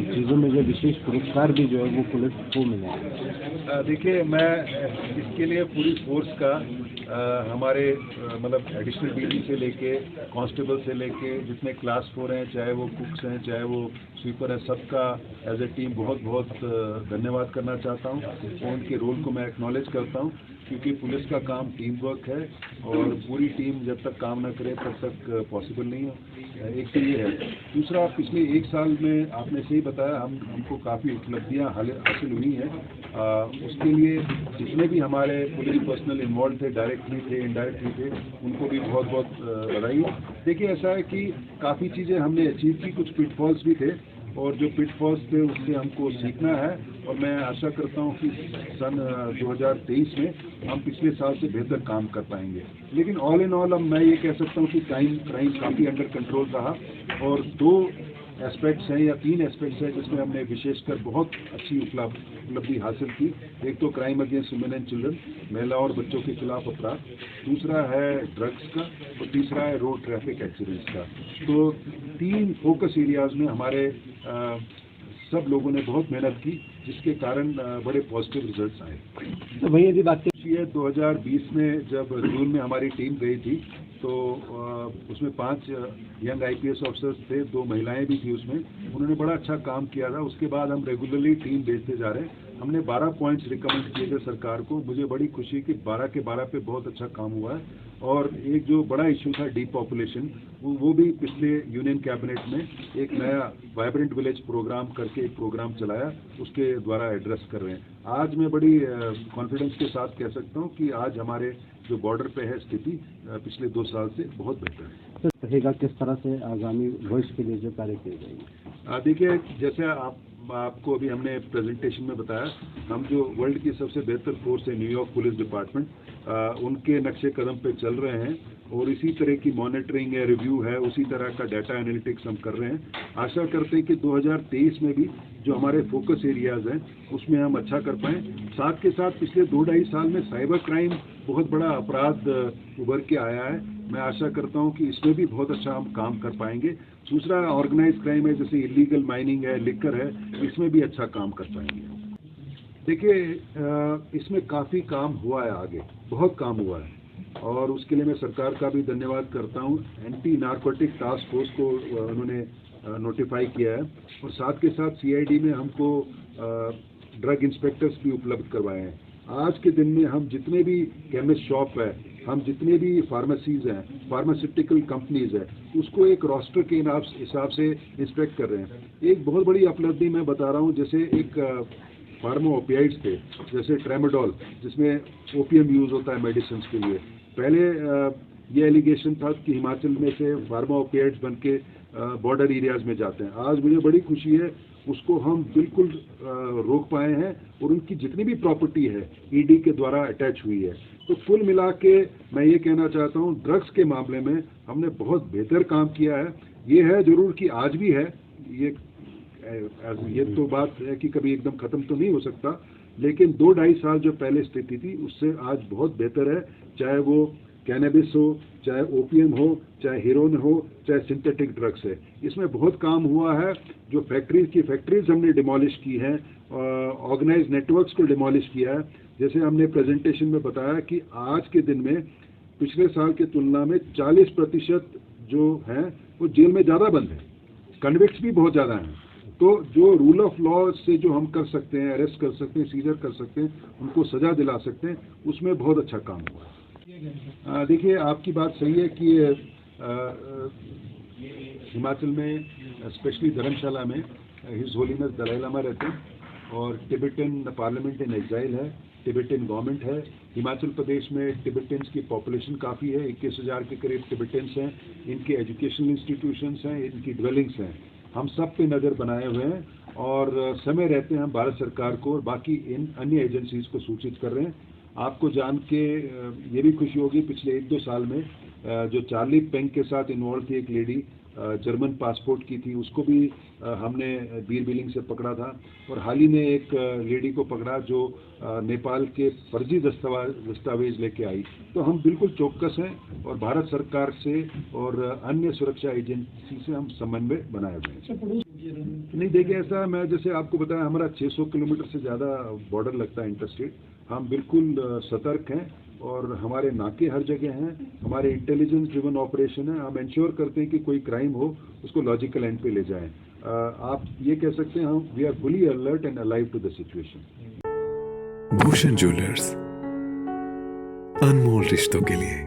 चीज़ों में जो विशेष पुरस्कार भी जो है वो पुलिस को मिले हैं। देखिए, मैं इसके लिए पूरी फोर्स का हमारे मतलब एडिशनल डीजी से लेके कांस्टेबल से लेके जितने क्लास 4 हैं, चाहे वो कुक्स हैं, चाहे वो स्वीपर है, सबका एज ए टीम बहुत बहुत धन्यवाद करना चाहता हूँ और उनके रोल को मैं एक्नॉलेज करता हूँ, क्योंकि पुलिस का काम टीम वर्क है और पूरी टीम जब तक काम ना करे तब तक पॉसिबल नहीं है। एक तो ये है। दूसरा, पिछले 1 साल में आपने सही बताया, हमको काफ़ी उपलब्धियाँ हासिल हुई हैं। उसके लिए जितने भी हमारे पुलिस पर्सनल इन्वॉल्व थे, डायरेक्टली थे, इनडायरेक्टली थे, उनको भी बहुत बहुत बधाई। देखिए, ऐसा है कि काफ़ी चीज़ें हमने अचीव की, कुछ पिटफॉल्स भी थे और जो पिटफॉल्स थे उससे हमको सीखना है और मैं आशा करता हूं कि सन 2023 में हम पिछले साल से बेहतर काम कर पाएंगे। लेकिन ऑल इन ऑल अब मैं ये कह सकता हूं कि क्राइम काफ़ी अंडर कंट्रोल रहा और 2 एस्पेक्ट्स हैं या 3 एस्पेक्ट्स हैं जिसमें हमने विशेषकर बहुत अच्छी उपलब्धि हासिल की। एक तो crime against women and children, महिला और बच्चों के खिलाफ अपराध, दूसरा है ड्रग्स का और तीसरा है रोड ट्रैफिक एक्सीडेंट्स का। तो 3 फोकस एरियाज में हमारे सब लोगों ने बहुत मेहनत की, जिसके कारण बड़े पॉजिटिव रिजल्ट्स आए। तो भैया जी बात 2020 में जब जून में हमारी टीम गई थी तो उसमें 5 यंग आईपीएस ऑफिसर्स थे, 2 महिलाएं भी थी उसमें। उन्होंने बड़ा अच्छा काम किया था। उसके बाद हम रेगुलरली टीम भेजते जा रहे हैं। हमने 12 पॉइंट्स रिकमेंड किए थे सरकार को। मुझे बड़ी खुशी कि 12 के 12 पे बहुत अच्छा काम हुआ है। और एक जो बड़ा इशू था डीपॉपुलेशन, वो भी पिछले यूनियन कैबिनेट में एक नया वाइब्रेंट विलेज प्रोग्राम करके एक प्रोग्राम चलाया, उसके द्वारा एड्रेस कर रहे हैं। आज मैं बड़ी कॉन्फिडेंस के साथ कह सकता हूँ कि आज हमारे जो बॉर्डर पे है स्थिति पिछले 2 साल से बहुत बेहतर है। तो रहेगा किस तरह से आगामी भविष्य के लिए जो कार्य किए जाएंगे? देखिए, जैसे आपको अभी हमने प्रेजेंटेशन में बताया, हम जो वर्ल्ड की सबसे बेहतर फोर्स है न्यूयॉर्क पुलिस डिपार्टमेंट, उनके नक्शे कदम पे चल रहे हैं और इसी तरह की मॉनिटरिंग है, रिव्यू है, उसी तरह का डाटा एनालिटिक्स हम कर रहे हैं। आशा करते हैं कि 2023 में भी जो हमारे फोकस एरियाज हैं उसमें हम अच्छा कर पाएँ। साथ के साथ पिछले 2-2.5 साल में साइबर क्राइम बहुत बड़ा अपराध उभर के आया है। मैं आशा करता हूं कि इसमें भी बहुत अच्छा हम काम कर पाएंगे। दूसरा ऑर्गेनाइज क्राइम है, जैसे इलीगल माइनिंग है, लिकर है, इसमें भी अच्छा काम कर पाएंगे। देखिए, इसमें काफ़ी काम हुआ है, आगे बहुत काम हुआ है और उसके लिए मैं सरकार का भी धन्यवाद करता हूं। एंटी नारकोटिक टास्क फोर्स को उन्होंने नोटिफाई किया है और साथ के साथ सीआईडी में हमको ड्रग इंस्पेक्टर्स भी उपलब्ध करवाए हैं। आज के दिन में हम जितने भी केमिस्ट शॉप है, हम जितने भी फार्मेसीज हैं, फार्मास्यूटिकल कंपनीज है, उसको एक रोस्टर के हिसाब से इंस्पेक्ट कर रहे हैं। एक बहुत बड़ी उपलब्धि मैं बता रहा हूँ, जैसे एक फार्मा ओपियाइड्स थे, जैसे ट्रेमाडोल, जिसमें ओपियम यूज होता है मेडिसिन के लिए। पहले ये एलिगेशन था कि हिमाचल में से फार्मा ओपियाइड्स बन के बॉर्डर एरियाज में जाते हैं। आज मुझे बड़ी खुशी है, उसको हम बिल्कुल रोक पाए हैं और उनकी जितनी भी प्रॉपर्टी है ईडी के द्वारा अटैच हुई है। तो कुल मिला के मैं ये कहना चाहता हूँ, ड्रग्स के मामले में हमने बहुत बेहतर काम किया है। ये है जरूर कि आज भी है, ये तो बात है कि कभी एकदम खत्म तो नहीं हो सकता, लेकिन 2-2.5 साल जो पहले स्थिति थी उससे आज बहुत बेहतर है। चाहे वो कैनबिस हो, चाहे ओपीएम हो, चाहे हेरोइन हो, चाहे सिंथेटिक ड्रग्स है, इसमें बहुत काम हुआ है। जो फैक्ट्रीज हमने डिमोलिश की हैं, ऑर्गेनाइज नेटवर्क्स को डिमोलिश किया है। जैसे हमने प्रेजेंटेशन में बताया कि आज के दिन में पिछले साल की तुलना में 40% जो हैं वो जेल में ज़्यादा बंद है, कन्विक्ट्स भी बहुत ज़्यादा हैं। तो जो रूल ऑफ लॉ से जो हम कर सकते हैं, अरेस्ट कर सकते हैं, सीजर कर सकते हैं, उनको सजा दिला सकते हैं, उसमें बहुत अच्छा काम हुआ है। देखिए, आपकी बात सही है कि हिमाचल में स्पेशली धर्मशाला में हिज होलीनेस दलाई लामा रहते हैं और टिबेटन पार्लियामेंट इन एग्जाइल है, टिबेटन गवर्नमेंट है। हिमाचल प्रदेश में टिबेटन्स की पॉपुलेशन काफ़ी है, 21,000 के करीब टिबेटन्स हैं। इनके एजुकेशनल इंस्टीट्यूशंस हैं, इनकी ड्वेलिंग्स हैं। हम सब पे नज़र बनाए हुए हैं और समय रहते हैं हम भारत सरकार को और बाकी इन अन्य एजेंसीज को सूचित कर रहे हैं। आपको जान के ये भी खुशी होगी, पिछले 1-2 साल में जो चार्ली पेंग के साथ इन्वॉल्व थी एक लेडी, जर्मन पासपोर्ट की थी, उसको भी हमने बीर बिलिंग से पकड़ा था। और हाल ही में एक लेडी को पकड़ा जो नेपाल के फर्जी दस्तावेज लेके आई। तो हम बिल्कुल चौकस हैं और भारत सरकार से और अन्य सुरक्षा एजेंसी से हम समन्वय बनाए हुए हैं। नहीं देखिए, ऐसा मैं जैसे आपको बताया, हमारा 600 किलोमीटर से ज़्यादा बॉर्डर लगता है इंटरस्टेट। हम बिल्कुल सतर्क हैं और हमारे नाके हर जगह हैं, हमारे इंटेलिजेंस ड्रिवन ऑपरेशन है। हम इंश्योर करते हैं कि कोई क्राइम हो उसको लॉजिकल एंड पे ले जाएं। आप ये कह सकते हैं हम we are fully alert and alive to the situation. Bhushan jewellers, अनमोल रिश्तों के लिए।